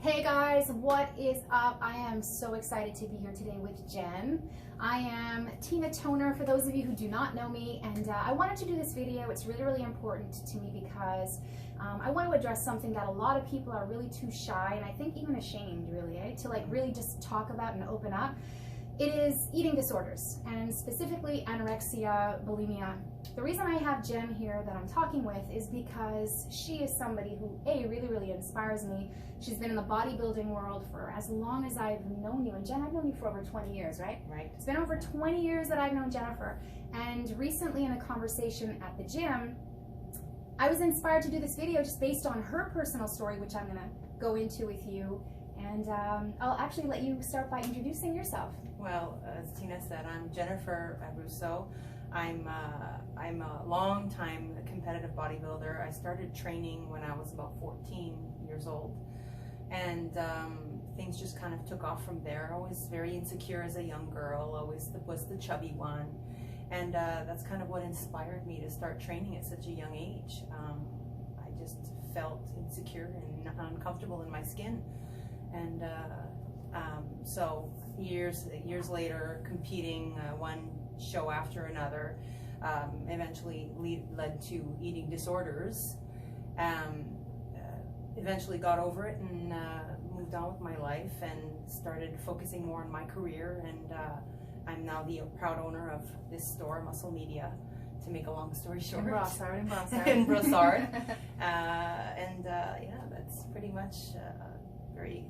Hey guys, what is up? I am so excited to be here today with Jen. I am Tina Toner for those of you who do not know me, and I wanted to do this video. It's really important to me because I want to address something that a lot of people are really too shy and I think even ashamed really, to like really just talk about and open up. It is eating disorders, and specifically anorexia, bulimia. The reason I have Jen here that I'm talking with is because she is somebody who, really inspires me. She's been in the bodybuilding world for as long as I've known you. And Jen, I've known you for over 20 years, right? Right. It's been over 20 years that I've known Jennifer. And recently in a conversation at the gym, I was inspired to do this video just based on her personal story, which I'm gonna go into with you. And I'll actually let you start by introducing yourself. Well, as Tina said, I'm Jennifer Russo. I'm a long-time competitive bodybuilder. I started training when I was about 14 years old, and things just kind of took off from there. I was very insecure as a young girl. Always was the chubby one, and that's kind of what inspired me to start training at such a young age. I just felt insecure and uncomfortable in my skin, and so years later, competing one show after another, eventually led to eating disorders. Eventually got over it and moved on with my life and started focusing more on my career, and I'm now the proud owner of this store, Muscle Media, to make a long story short. In Brossard. In Brossard. Yeah, that's pretty much very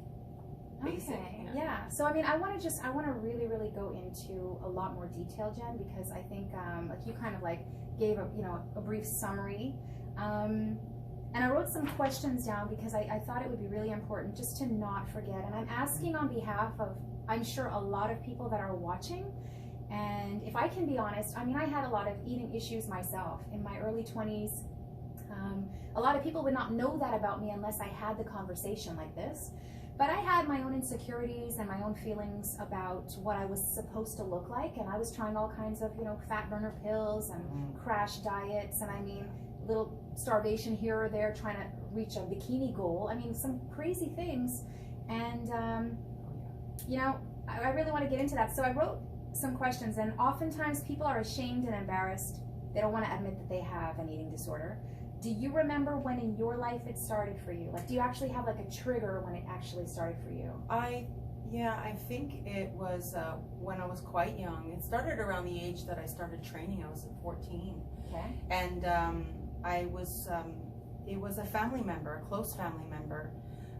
basic. Okay, yeah. So I mean, I want to really go into a lot more detail, Jen, because I think like you kind of like gave a brief summary, and I wrote some questions down because I thought it would be really important just to not forget. And I'm asking on behalf of, I'm sure, a lot of people that are watching. And if I can be honest, I mean, I had a lot of eating issues myself in my early 20s. A lot of people would not know that about me unless I had the conversation like this. But I had my own insecurities and my own feelings about what I was supposed to look like, and I was trying all kinds of, fat burner pills and crash diets, and I mean, little starvation here or there, trying to reach a bikini goal. I mean, some crazy things, and I really want to get into that. So I wrote some questions, and oftentimes people are ashamed and embarrassed. They don't want to admit that they have an eating disorder. Do you remember when in your life it started for you? Like, do you actually have like a trigger when it actually started for you? I think it was when I was quite young. It started around the age that I started training. I was 14. Okay. And it was a family member, a close family member,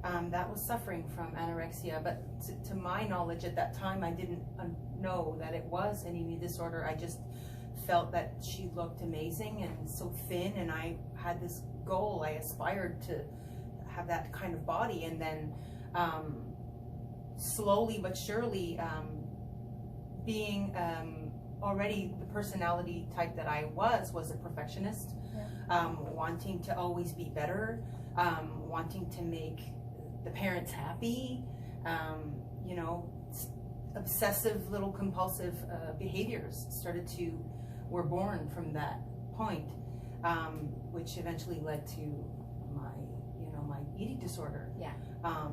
that was suffering from anorexia. But to my knowledge at that time, I didn't know that it was an eating disorder. I just felt that she looked amazing and so thin, and I had this goal. I aspired to have that kind of body, and then slowly but surely, being already the personality type that I was a perfectionist, wanting to always be better, wanting to make the parents happy, obsessive little compulsive behaviors were born from that point, which eventually led to my eating disorder. Yeah.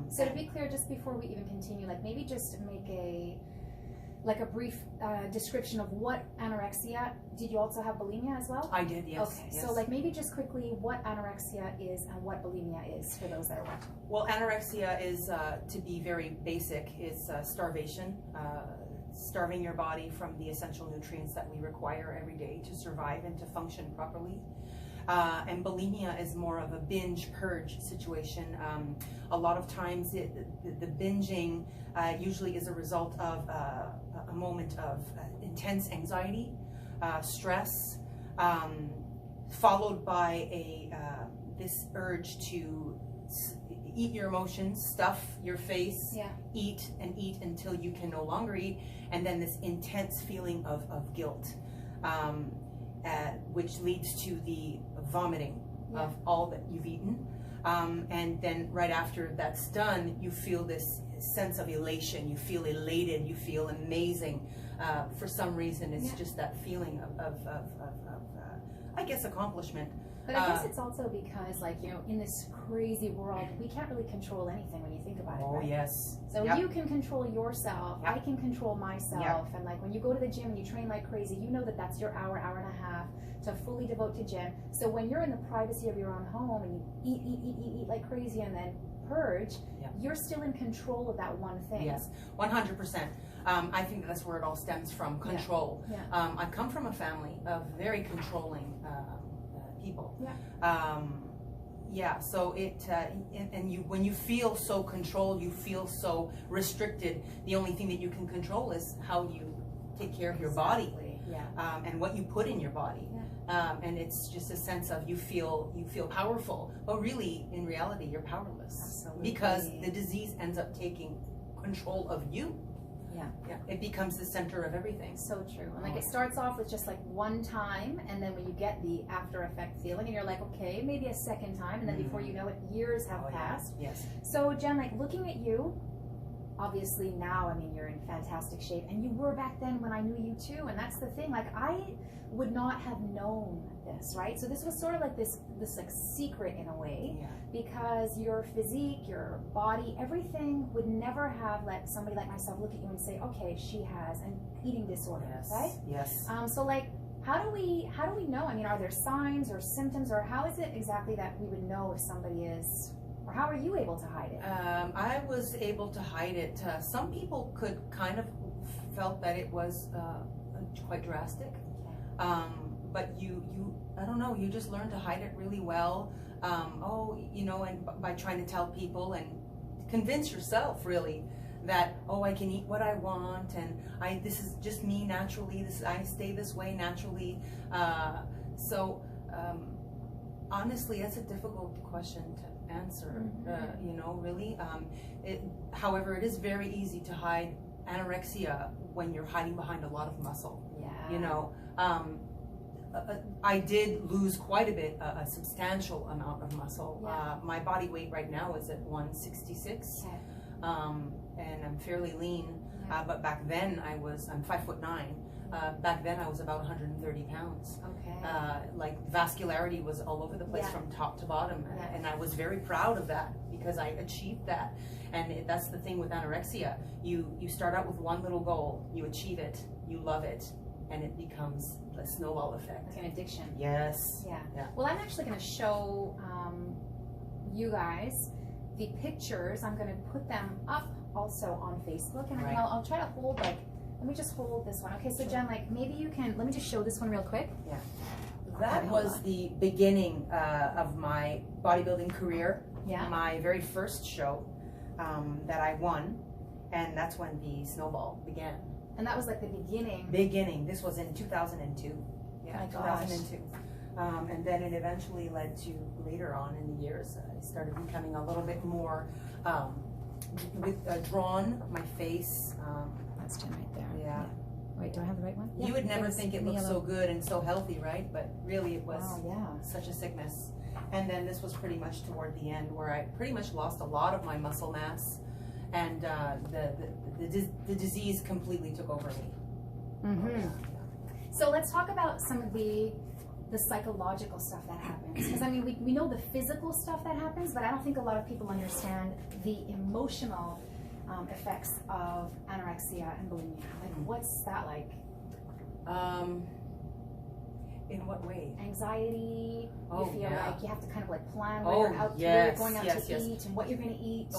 So to be clear, just before we even continue, like maybe just make a brief description of what anorexia. Did you also have bulimia as well? I did, yes. Okay. Yes. So like maybe just quickly what anorexia is and what bulimia is for those that are watching. Well, anorexia is, to be very basic, is starvation. Starving your body from the essential nutrients that we require every day to survive and to function properly. And bulimia is more of a binge purge situation. A lot of times the binging usually is a result of a moment of intense anxiety, stress, followed by this urge to eat your emotions, stuff your face, eat and eat until you can no longer eat, and then this intense feeling of guilt, which leads to the vomiting of all that you've eaten. And then right after that's done, you feel this sense of elation. You feel elated, you feel amazing. For some reason, it's just that feeling of I guess, accomplishment. But I guess it's also because, like, you know, in this crazy world, we can't really control anything when you think about it, right? Oh, yes. So you can control yourself. I can control myself. And like when you go to the gym and you train like crazy, you know that that's your hour, hour and a half to fully devote to gym. So when you're in the privacy of your own home and you eat like crazy and then purge, you're still in control of that one thing. Yes, 100%. I think that's where it all stems from, control. I come from a family of very controlling people. So when you feel so controlled, you feel so restricted, the only thing that you can control is how you take care of your body and what you put in your body. And it's just a sense of you feel powerful, but really in reality you're powerless. Because the disease ends up taking control of you. It becomes the center of everything. So true. And like it starts off with just like one time, and then when you get the after effect feeling and you're like, okay, maybe a second time, and then before you know it, years have passed. So Jen, like looking at you, obviously now, I mean, you're in fantastic shape, and you were back then when I knew you too. And that's the thing, like I would not have known this, right? So this was sort of like this like secret in a way, because your physique, your body, everything would never have let somebody like myself look at you and say, okay, she has an eating disorder, right? So like, how do we know? I mean, are there signs or symptoms, or how is it exactly that we would know if somebody is, or how are you able to hide it? I was able to hide it. Some people could kind of felt that it was quite drastic. But you I don't know, you just learn to hide it really well. And by trying to tell people and convince yourself really that, I can eat what I want, and this is just me naturally, I stay this way naturally. Honestly, that's a difficult question to answer, really. However, it is very easy to hide anorexia when you're hiding behind a lot of muscle. I did lose quite a bit, a substantial amount of muscle. My body weight right now is at 166, and I'm fairly lean. But back then I'm 5'9". Back then I was about 130 pounds. Like vascularity was all over the place from top to bottom, and I was very proud of that because I achieved that. And that's the thing with anorexia. You start out with one little goal, you achieve it, you love it, and it becomes a snowball effect. Like an addiction. Yes. Well, I'm actually going to show you guys the pictures. I'm going to put them up also on Facebook, and I'll try to hold, like, let me just hold this one. Okay, so Jen, like maybe you can, let me just show this one real quick. That was the beginning of my bodybuilding career. My very first show that I won, and that's when the snowball began. And that was like the beginning. This was in 2002. 2002. And then it eventually led to later on in the years, I started becoming a little bit more drawn, my face. That's Jen right there. Wait, do I have the right one? You would never think it looked so good and so healthy, right? But really it was such a sickness. And then this was pretty much toward the end where I pretty much lost a lot of my muscle mass. And the disease completely took over me. So let's talk about some of the psychological stuff that happens. Because I mean, we know the physical stuff that happens, but I don't think a lot of people understand the emotional effects of anorexia and bulimia. Like, what's that like? In what way? Anxiety. You feel like you have to kind of like plan where you're out where you're going out to eat and what you're going to eat.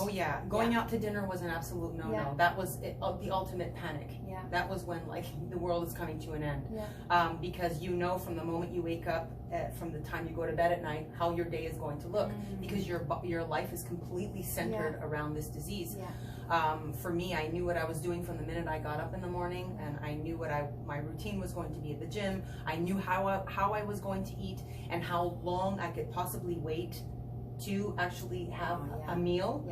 Going out to dinner was an absolute no-no. That was the ultimate panic. That was when like the world is coming to an end. Because you know from the moment you wake up, from the time you go to bed at night, how your day is going to look, because your life is completely centered around this disease. For me, I knew what I was doing from the minute I got up in the morning, and I knew what my routine was going to be at the gym. I knew how I was going to eat and how long I could possibly wait to actually have a meal.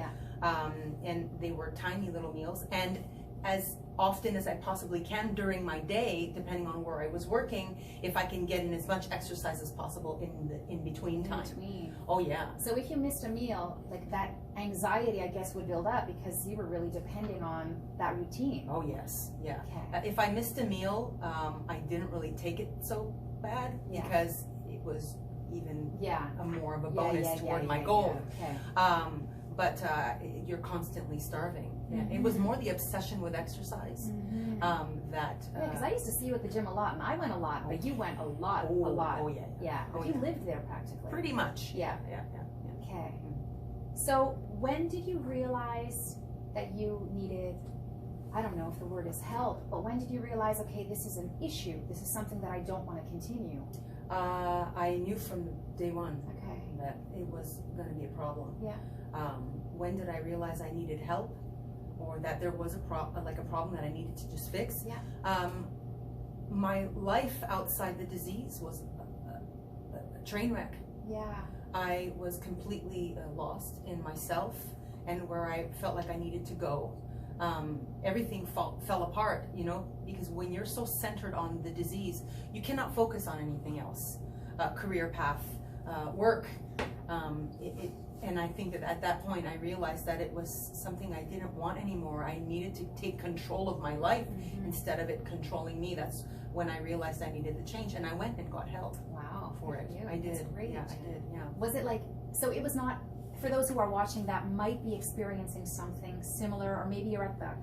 And they were tiny little meals, and as often as I possibly can during my day, depending on where I was working, if I can get in as much exercise as possible in between time. So if you missed a meal, like that anxiety, I guess, would build up because you were really depending on that routine. If I missed a meal, I didn't really take it so bad because it was even Yeah. more of a Yeah, bonus yeah, toward yeah, my yeah, goal. yeah. Okay. But you're constantly starving. Mhm. It was more the obsession with exercise that. Yeah, because I used to see you at the gym a lot, and I went a lot, but you went a lot, Oh, a lot. oh, yeah. Yeah, Oh, you yeah. lived there practically. Pretty much. Yeah. Yeah. Okay. So when did you realize that you needed, I don't know if the word is help, but when did you realize, okay, this is an issue, this is something that I don't want to continue? I knew from day one Okay. that it was going to be a problem. Yeah. When did I realize I needed help, or that there was a problem that I needed to just fix? Yeah. My life outside the disease was a train wreck. Yeah. I was completely lost in myself and where I felt like I needed to go. Everything fell apart, you know, because when you're so centered on the disease, you cannot focus on anything else. Career path, work. And I think that at that point I realized that it was something I didn't want anymore. I needed to take control of my life instead of it controlling me. That's when I realized I needed the change, and I went and got help. Wow. For it. You. I did. That's great. Yeah, I did. Yeah. Was it like, so it was not, for those who are watching that might be experiencing something similar, or maybe you're at the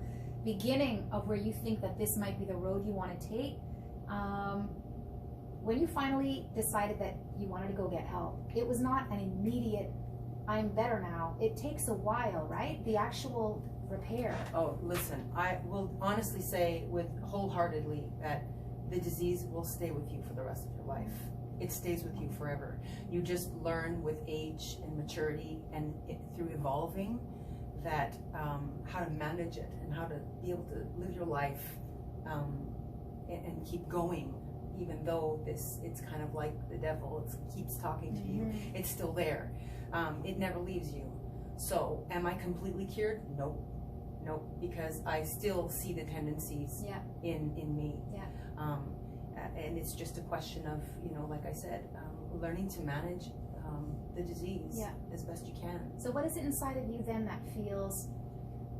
beginning of where you think that this might be the road you want to take, when you finally decided that you wanted to go get help, it was not an immediate, I'm better now. It takes a while, right? The actual repair. Oh, listen, I will honestly say with wholeheartedly that the disease will stay with you for the rest of your life. It stays with you forever. You just learn with age and maturity and through evolving that how to manage it and how to be able to live your life and keep going, even though it's kind of like the devil. It keeps talking to you. It's still there. It never leaves you. So am I completely cured? Nope, because I still see the tendencies in me. Yeah. And it's just a question of, you know, like I said, learning to manage the disease as best you can. So what is it inside of you then that feels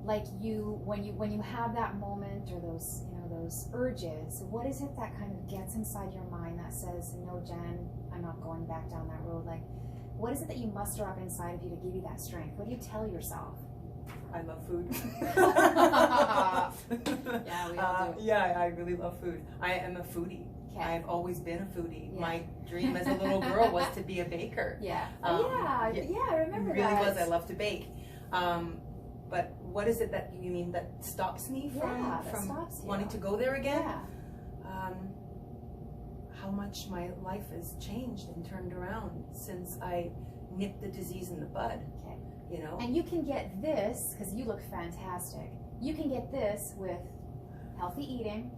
like you, when you have that moment or those, you know, those urges, what is it that kind of gets inside your mind that says, no, Jen, I'm not going back down that road? Like, what is it that you muster up inside of you to give you that strength? What do you tell yourself? I love food. Yeah, we all do. Yeah, I really love food. I am a foodie. Okay. I've always been a foodie. Yeah. My dream as a little girl was to be a baker. Yeah. Yeah, I remember it really that. was. I love to bake. But what is it that you mean that stops me from stops you. wanting to go there again? Yeah. How much my life has changed and turned around since I nipped the disease in the bud. Okay. You know? And you can get this, because you look fantastic, you can get this with healthy eating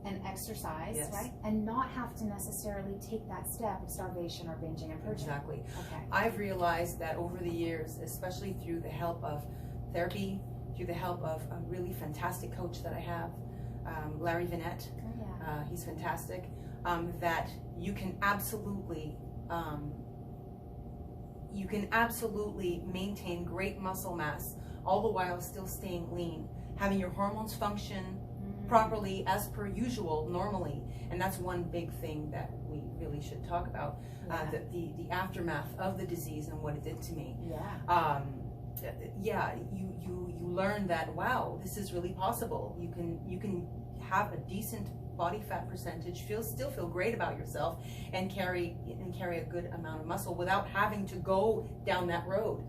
and exercise, right? And not have to necessarily take that step of starvation or binging and purging. Exactly. Okay. I've realized that over the years, especially through the help of therapy, through the help of a really fantastic coach that I have, Larry Vinette, he's fantastic, that you can absolutely maintain great muscle mass all the while still staying lean, having your hormones function properly as per usual normally. And that's one big thing that we really should talk about, the aftermath of the disease and what it did to me. You learn that, wow, this is really possible. You can have a decent body fat percentage, still feel great about yourself, and carry a good amount of muscle without having to go down that road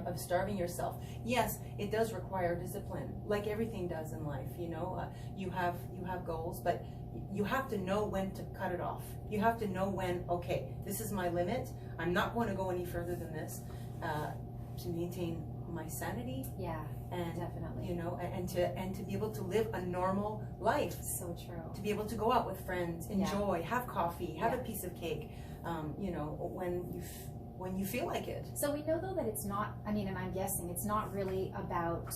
of starving yourself. Yes, it does require discipline, like everything does in life. You know, you have goals, but you have to know when to cut it off. You have to know when, okay, this is my limit. I'm not going to go any further than this to maintain my sanity. Yeah, and definitely. You know, and to be able to live a normal life. So true. To be able to go out with friends, enjoy, have coffee, have a piece of cake. You know, when you feel like it. So we know though that it's not. I mean, and I'm guessing it's not really about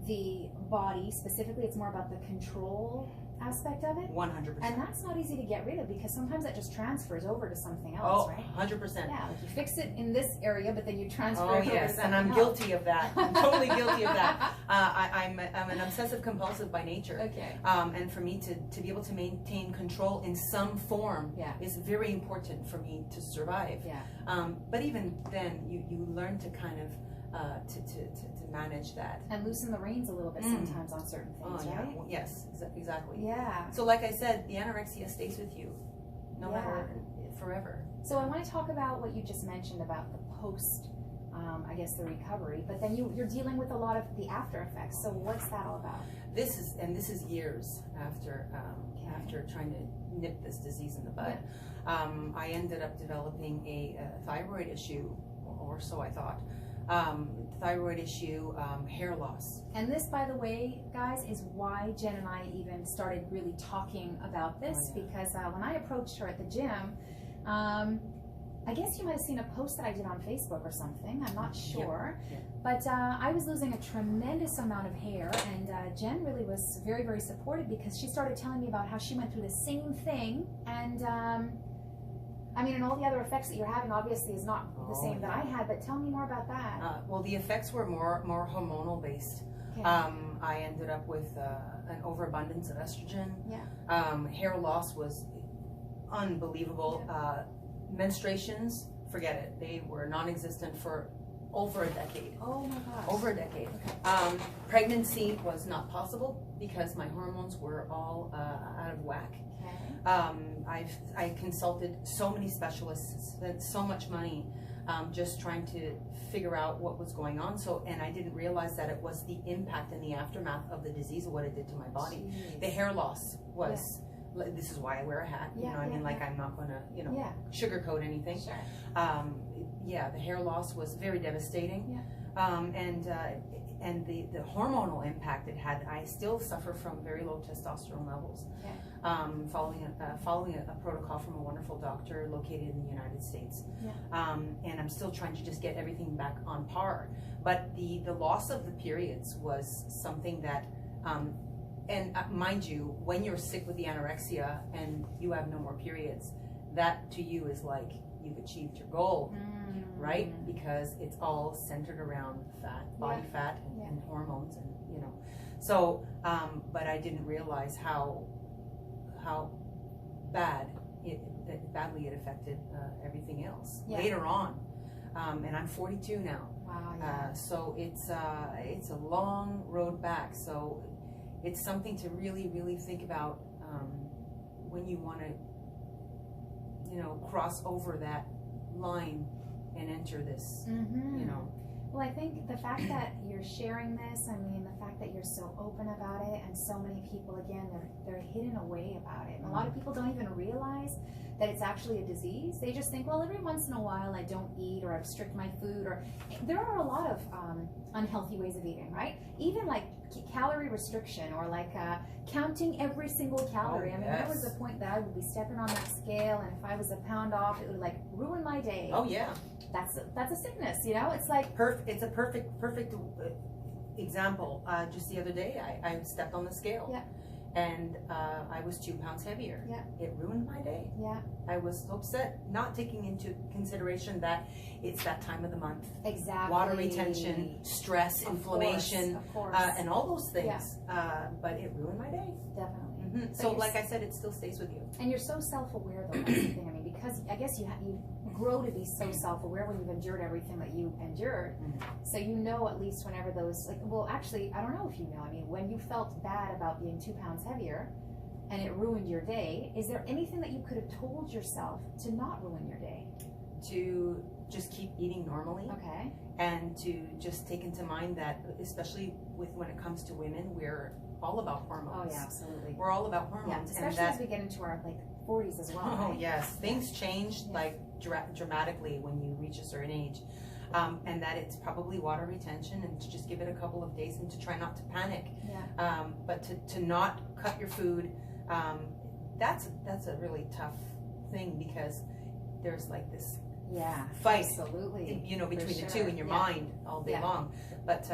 the body specifically. It's more about the control aspect of it. 100%. And that's not easy to get rid of because sometimes that just transfers over to something else, Oh, right? 100%. Yeah, like you fix it in this area, but then you transfer Oh it over to yes, something and I'm else. guilty of that. I'm totally guilty of that. I'm an obsessive compulsive by nature. Okay. And for me to be able to maintain control in some form Yeah. is very important for me to survive. Yeah. But even then, you learn to kind of to manage that. And loosen the reins a little bit sometimes on certain things, Oh yeah, right? well, yes, exactly. Yeah. So like I said, the anorexia stays with you, no matter, forever. So I want to talk about what you just mentioned about the post, I guess the recovery, but then you're dealing with a lot of the after effects. So what's that all about? This is years after after trying to nip this disease in the bud. I ended up developing a thyroid issue, or so I thought. Thyroid issue, hair loss. And this, by the way, guys, is why Jen and I even started really talking about this, because when I approached her at the gym, I guess you might have seen a post that I did on Facebook or something, I'm not sure, but I was losing a tremendous amount of hair, and Jen really was very, very supportive because she started telling me about how she went through the same thing, and I mean, and all the other effects that you're having obviously is not the same that I had, but tell me more about that. Well, the effects were more hormonal based. Okay. I ended up with an overabundance of estrogen. Hair loss was unbelievable. Menstruations, forget it. They were non-existent for over a decade. Oh my gosh. Over a decade. Pregnancy was not possible because my hormones were all out of whack. I consulted so many specialists, spent so much money just trying to figure out what was going on. And I didn't realize that it was the impact and the aftermath of the disease of what it did to my body. Jeez. The hair loss was, this is why I wear a hat, you know, I mean, like I'm not gonna, you know, sugarcoat anything. Sure. Yeah, the hair loss was very devastating. And the hormonal impact it had, I still suffer from very low testosterone levels. Following a protocol from a wonderful doctor located in the United States. And I'm still trying to just get everything back on par. But the loss of the periods was something that, and mind you, when you're sick with the anorexia and you have no more periods, that to you is like you've achieved your goal. Right? Because it's all centered around fat, body fat, and hormones, and you know. So, but I didn't realize how badly it affected everything else later on. And I'm 42 now. Wow. So it's a long road back. So it's something to really think about when you want to, you know, cross over that line and enter this, you know. Well, I think the fact that you're sharing this, I mean, the fact that you're so open about it, and so many people, again, they're hidden away about it. And a lot of people don't even realize that it's actually a disease. They just think, well, every once in a while I don't eat, or I restrict my food, or there are a lot of unhealthy ways of eating, right? Even like calorie restriction, or like counting every single calorie. I mean, there was a point that I would be stepping on that scale, and if I was a pound off, it would like ruin my day. Oh yeah. That's a sickness, you know. It's like it's a perfect example. Just the other day, I stepped on the scale, and I was 2 pounds heavier. It ruined my day. I was so upset, not taking into consideration that it's that time of the month. Exactly. Water retention, stress, inflammation, of course. and all those things. But it ruined my day. Definitely. So, like I said, it still stays with you. And you're so self-aware, though. That's the thing. I mean, because I guess you grow to be so self-aware when you've endured everything that you endured. So you know, at least whenever those, like, well, actually, I don't know if you know. I mean, when you felt bad about being 2 pounds heavier, and it ruined your day, is there anything that you could have told yourself to not ruin your day? To just keep eating normally. Okay. And to just take into mind that, especially when it comes to women, we're all about hormones. Oh yeah, absolutely. We're all about hormones. Especially as we get into our like 40s as well. Oh right? yes, things change like dramatically when you reach a certain age. And that it's probably water retention, and to just give it a couple of days, and to try not to panic. But to not cut your food, that's a really tough thing, because there's like this fight, absolutely, you know, between the two in your mind all day long. But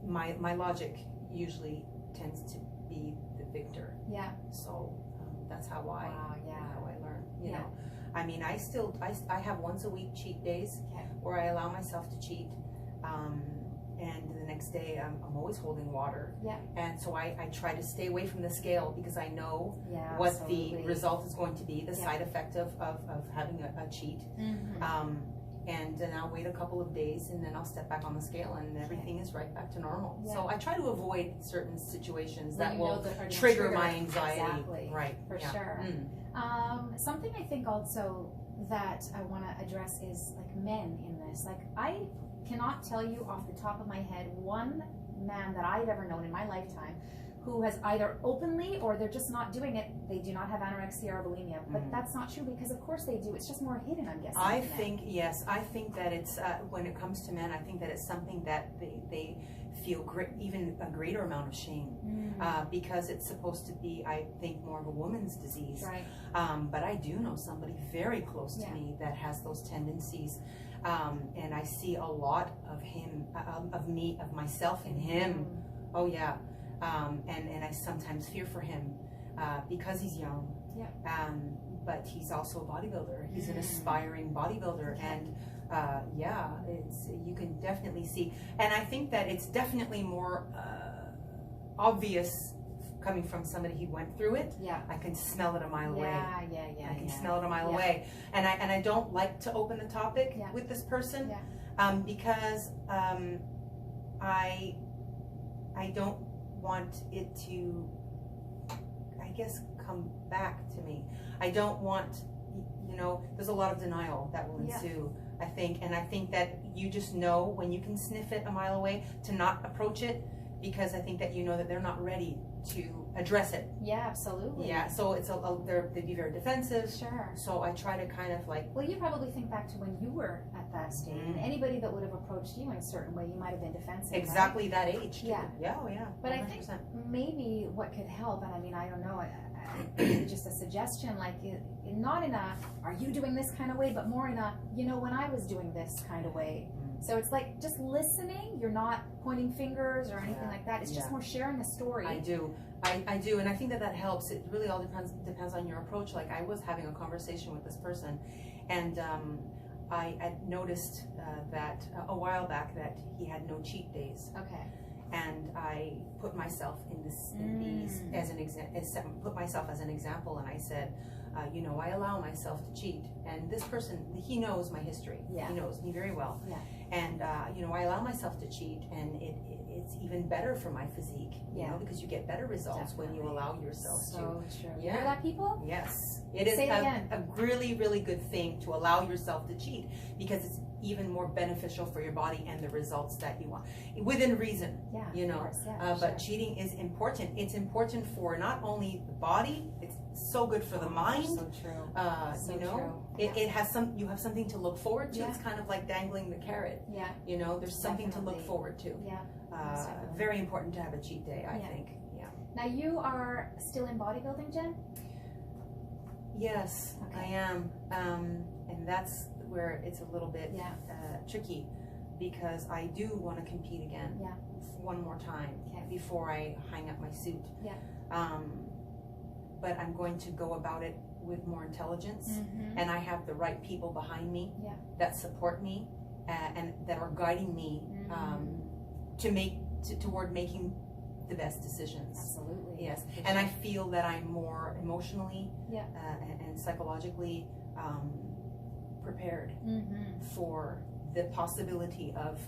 my logic usually tends to be the the victor. Yeah. So that's how I learn. You know, I mean, I have once a week cheat days where I allow myself to cheat. And the next day I'm always holding water. Yeah. And so I try to stay away from the scale because I know what the result is going to be, the side effect of having a cheat. And then I'll wait a couple of days and then I'll step back on the scale and everything is right back to normal. So I try to avoid certain situations that will trigger my anxiety. Exactly. Right. For sure. Something I think also that I want to address is like men in this. Like, I cannot tell you off the top of my head one man that I've ever known in my lifetime who has either openly or they're just not doing it. They do not have anorexia or bulimia, but that's not true because of course they do. It's just more hidden, I'm guessing. I think that it's when it comes to men, I think that it's something that they feel even a greater amount of shame because it's supposed to be, I think, more of a woman's disease. Right. But I do know somebody very close to me that has those tendencies. And I see a lot of him, of myself in him. Oh yeah. And I sometimes fear for him because he's young. Yeah. But he's also a bodybuilder. He's an aspiring bodybuilder, and it's you can definitely see. And I think that it's definitely more obvious coming from somebody who went through it. Yeah. I can smell it a mile away. I can smell it a mile away. And I don't like to open the topic with this person because I don't want it to, I guess, come back to me. I don't want, you know, there's a lot of denial that will ensue, I think. And I think that you just know when you can sniff it a mile away to not approach it, because I think that you know that they're not ready to address it. Yeah, absolutely. Yeah, so it's they'd be very defensive. Sure. So I try to kind of like. Well, you probably think back to when you were at that stage. Anybody that would have approached you in a certain way, you might have been defensive. Exactly, right? That age. Too. Yeah. Yeah. Oh, yeah. But 100%. I think maybe what could help, and I mean, I don't know, just a suggestion, like not in a "are you doing this" kind of way, but more in a when I was doing this kind of way. So it's like just listening. You're not pointing fingers or anything like that. It's just more sharing a story. I do, and I think that helps. It really all depends on your approach. Like I was having a conversation with this person, and I had noticed that a while back that he had no cheat days. Okay. And I put myself in these as an put myself as an example, and I said, I allow myself to cheat, and this person, he knows my history. Yeah. He knows me very well. Yeah. And I allow myself to cheat, and it's even better for my physique. You know, because you get better results when you allow yourself to. So true. Yeah. Hear that, people? Yes. It is a really, really good thing to allow yourself to cheat, because it's even more beneficial for your body and the results that you want within reason. Yeah, of course. Yeah, but cheating is important. It's important for not only the body, it's so good for the mind. So true. It has you have something to look forward to. It's kind of like dangling the carrot. Yeah. There's something to look forward to. Yeah. Very important to have a cheat day, I think. Yeah. Now you are still in bodybuilding, Jen? Yes, I am. And that's where it's a little bit tricky, because I do want to compete again one more time before I hang up my suit. Yeah. But I'm going to go about it with more intelligence, and I have the right people behind me that support me and that are guiding me toward making the best decisions. Absolutely. Yes. And I feel that I'm more emotionally and psychologically prepared for the possibility of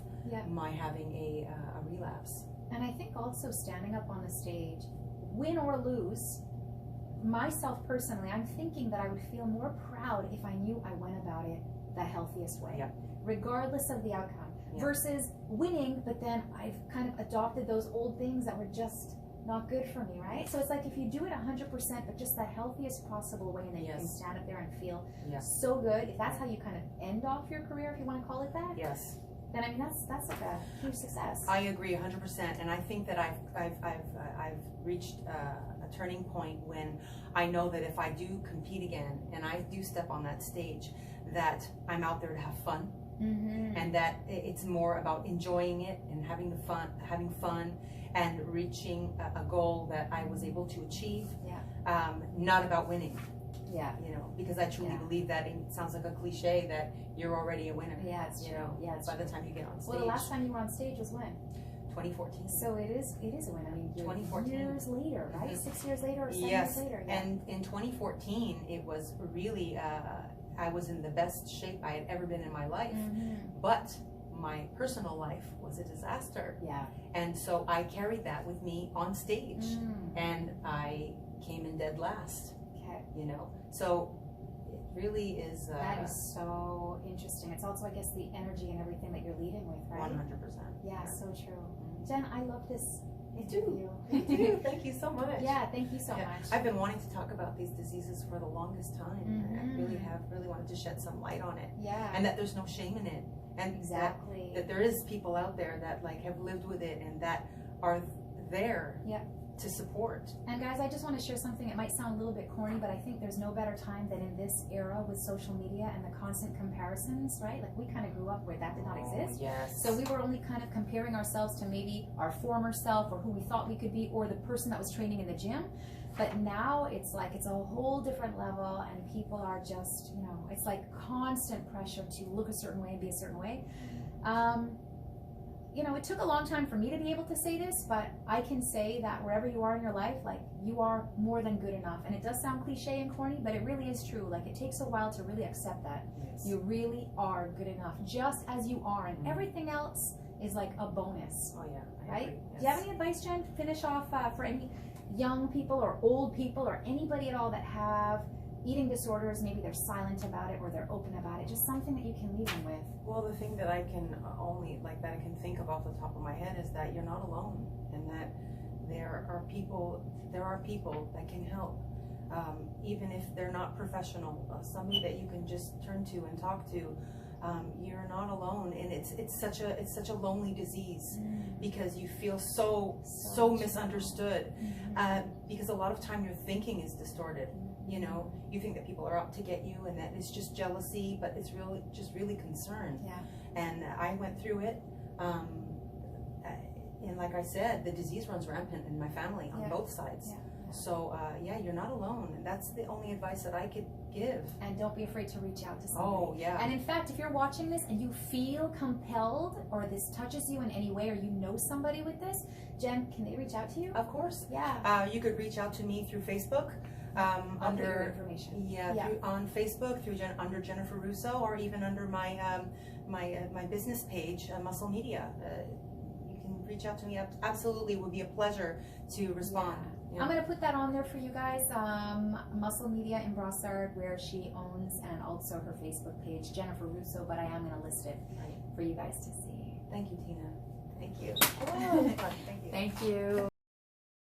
my having a relapse. And I think also standing up on the stage, win or lose, myself personally, I'm thinking that I would feel more proud if I knew I went about it the healthiest way, regardless of the outcome, versus winning, but then I've kind of adopted those old things that were just not good for me, right? So it's like if you do it 100%, but just the healthiest possible way, and then you can stand up there and feel so good. If that's how you kind of end off your career, if you want to call it that, then I mean that's like a huge success. I agree 100%, and I think that I've reached a turning point when I know that if I do compete again and I do step on that stage, that I'm out there to have fun. and that it's more about enjoying it and having fun, and reaching a goal that I was able to achieve. Not about winning. You know, because I truly believe that. It sounds like a cliche that you're already a winner. It's true. By the time you get on stage. Well, the last time you were on stage was when? 2014. So it is a win. I mean, 2014. Years later, right? 6 years later or 7 years later. And in 2014, it was really, I was in the best shape I had ever been in my life. But my personal life was a disaster. And so I carried that with me on stage, and I came in dead last. You know, so it really is. That is so interesting. It's also, I guess, the energy and everything that you're leading with, right? 100%. Yeah, so true. Jen, I love this interview. Me too. Thank you so much. Thank you so much. I've been wanting to talk about these diseases for the longest time. And I really wanted to shed some light on it. And that there's no shame in it. And exactly. That there is people out there that like have lived with it and that are there. To support. And guys, I just want to share something. It might sound a little bit corny, but I think there's no better time than in this era with social media and the constant comparisons, right? Like, we kind of grew up where that did not exist. So we were only kind of comparing ourselves to maybe our former self or who we thought we could be or the person that was training in the gym. But now it's like it's a whole different level, and people are just, you know, it's like constant pressure to look a certain way and be a certain way. You know, it took a long time for me to be able to say this, but I can say that wherever you are in your life, like, you are more than good enough. And it does sound cliche and corny, but it really is true. Like, it takes a while to really accept that. You really are good enough, just as you are, and everything else is like a bonus. Right? Do you have any advice, Jen, to finish off for any young people or old people or anybody at all that have eating disorders? Maybe they're silent about it or they're open about it. Just something that you can leave them with. Well, the thing that I can think of off the top of my head is that you're not alone, and that there are people that can help, even if they're not professional. Somebody that you can just turn to and talk to. You're not alone, and it's such a lonely disease because you feel so misunderstood, because a lot of time your thinking is distorted. You know, you think that people are out to get you and that it's just jealousy, but it's really concern. And I went through it, and like I said, the disease runs rampant in my family on both sides. So you're not alone, and that's the only advice that I could give. And don't be afraid to reach out to somebody. And in fact, if you're watching this and you feel compelled, or this touches you in any way, or you know somebody with this, Jen, can they reach out to you? Of course. You could reach out to me through Facebook. Under information. On Facebook under Jennifer Russo, or even under my my business page, Muscle Media. You can reach out to me. Absolutely, it would be a pleasure to respond. I'm going to put that on there for you guys. Muscle Media in Brossard, where she owns, and also her Facebook page, Jennifer Russo. But I am going to list it for you guys to see. Thank you, Tina. Thank you. Thank you.